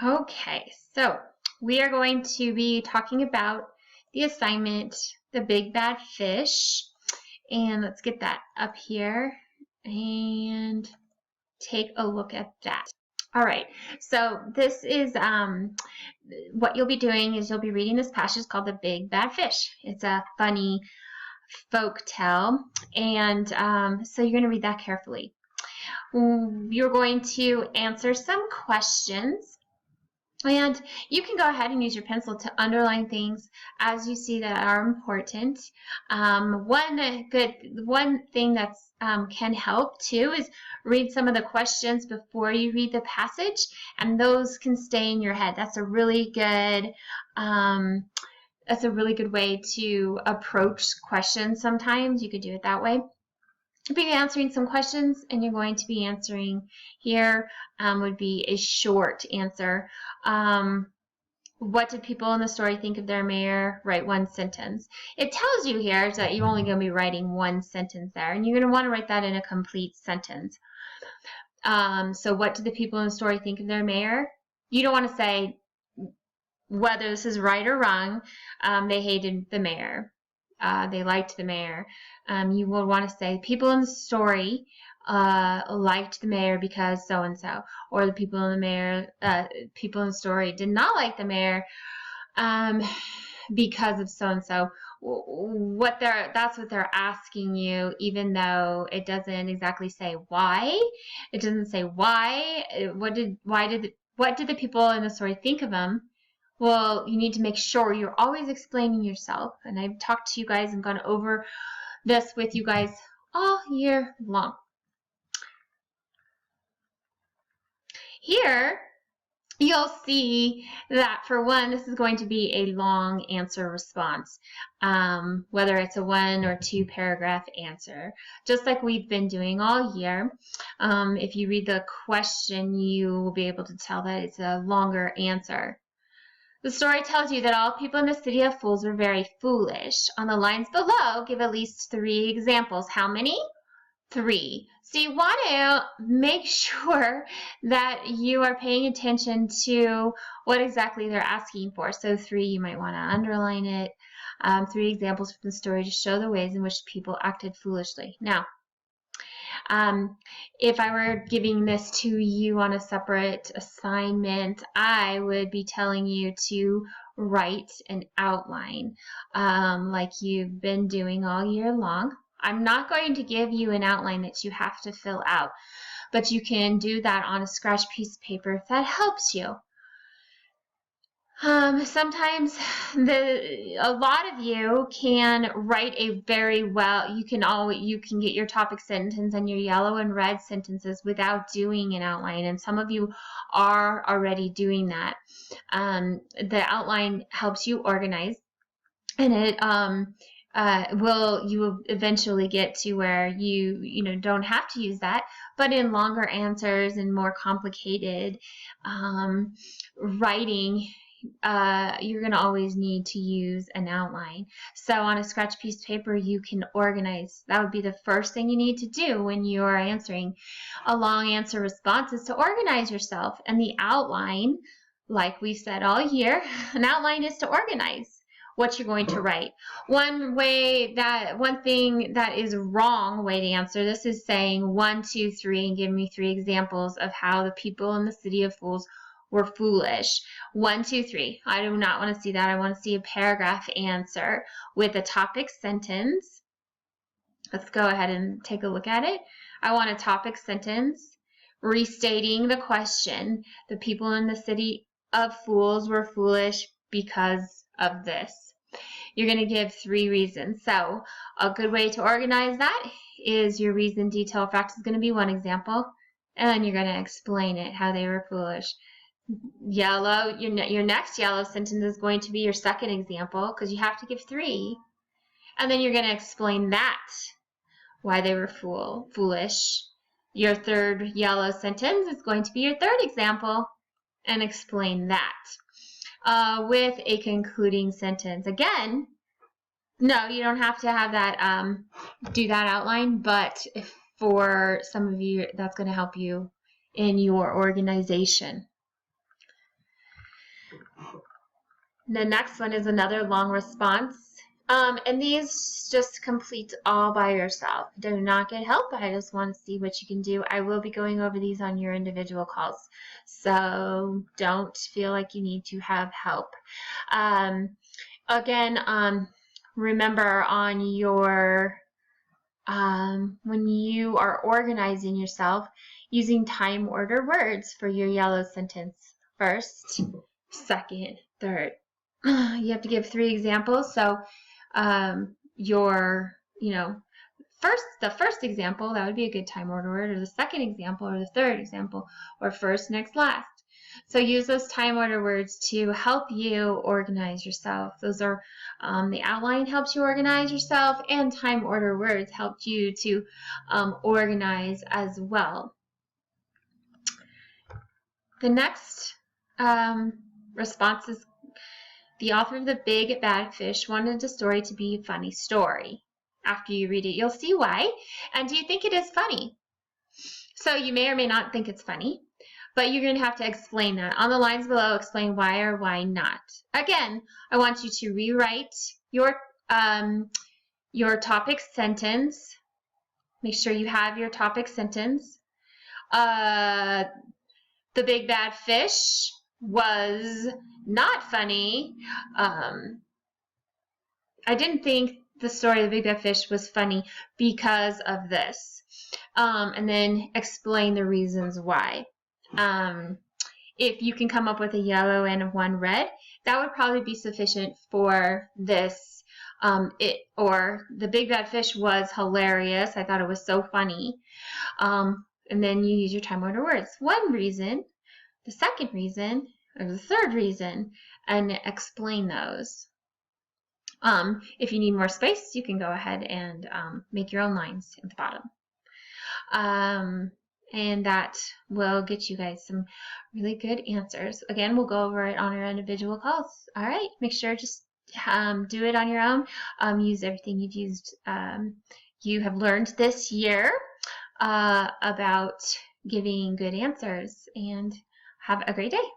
Okay, so we are going to be talking about the assignment, The Big Bad Fish. And let's get that up here and take a look at that. All right, so this is what you'll be doing is you'll be reading this passage called The Big Bad Fish. It's a funny folk tale, and so you're going to read that carefully. You're going to answer some questions. And you can go ahead and use your pencil to underline things as you see that are important. One thing that can help too is read some of the questions before you read the passage, and those can stay in your head. That's a really good way to approach questions. Sometimes you could do it that way. You'll be answering some questions, and you're going to be answering here would be a short answer. What did people in the story think of their mayor? Write one sentence. It tells you here that you're only going to be writing one sentence there, and you're going to want to write that in a complete sentence. So what did the people in the story think of their mayor? You don't want to say whether this is right or wrong. They hated the mayor. They liked the mayor. You will want to say people in the story liked the mayor because so and so, or the people in the story did not like the mayor because of so and so. That's what they're asking you, even though it doesn't exactly say why. It doesn't say why. What did the people in the story think of him? Well, you need to make sure you're always explaining yourself. And I've talked to you guys and gone over this with you guys all year long. Here, you'll see that for one, this is going to be a long answer response, whether it's a 1 or 2 paragraph answer, just like we've been doing all year. If you read the question, you will be able to tell that it's a longer answer. The story tells you that all people in the city of fools were very foolish. On the lines below, give at least 3 examples. How many? 3. So you want to make sure that you are paying attention to what exactly they're asking for. So 3, you might want to underline it. 3 examples from the story to show the ways in which people acted foolishly. Now, if I were giving this to you on a separate assignment, I would be telling you to write an outline like you've been doing all year long. I'm not going to give you an outline that you have to fill out, but you can do that on a scratch piece of paper if that helps you. Sometimes a lot of you can write a very well, you can get your topic sentence and your yellow and red sentences without doing an outline, and some of you are already doing that. The outline helps you organize, and it you will eventually get to where you don't have to use that, but in longer answers and more complicated writing, you're going to always need to use an outline. So on a scratch piece of paper, you can organize. That would be the first thing you need to do when you are answering a long answer response, is to organize yourself. And the outline, like we've said all year, an outline is to organize what you're going to write. One thing that is wrong way to answer this is saying 1, 2, 3 and give me 3 examples of how the people in the city of fools were foolish. 1, 2, 3. I do not want to see that. I want to see a paragraph answer with a topic sentence. Let's go ahead and take a look at it. I want a topic sentence restating the question. The people in the city of fools were foolish because of this. You're going to give 3 reasons. So a good way to organize that is your reason, detail, fact is going to be 1 example, and then you're going to explain it, how they were foolish. Yellow, your next yellow sentence is going to be your 2nd example, because you have to give 3. And then you're going to explain that, why they were foolish. Your 3rd yellow sentence is going to be your 3rd example, and explain that with a concluding sentence. Again, no, you don't have to have that do that outline, but for some of you, that's going to help you in your organization. The next one is another long response. And these just complete all by yourself. Do not get help. I just want to see what you can do. I will be going over these on your individual calls. So don't feel like you need to have help. Again, remember on your, when you are organizing yourself, using time order words for your yellow sentence. First, second, third. You have to give 3 examples. So the first example, that would be a good time order word, or the second example, or the third example, or first, next, last. So use those time order words to help you organize yourself. Those are, the outline helps you organize yourself, and time order words help you to organize as well. The next response is, the author of The Big Bad Fish wanted the story to be a funny story. After you read it, you'll see why. And do you think it is funny? So you may or may not think it's funny, but you're going to have to explain that. On the lines below, explain why or why not. Again, I want you to rewrite your topic sentence. Make sure you have your topic sentence. The Big Bad Fish was not funny. I didn't think the story of the Big Bad Fish was funny because of this. And then explain the reasons why. If you can come up with a yellow and 1 red, that would probably be sufficient for this. Or the Big Bad Fish was hilarious. I thought it was so funny. And then you use your time order words. 1 reason, the second reason, or the third reason, and explain those. If you need more space, you can go ahead and make your own lines at the bottom. And that will get you guys some really good answers. Again, we'll go over it on our individual calls. All right, make sure just do it on your own. Use everything you have learned this year about giving good answers, and have a great day.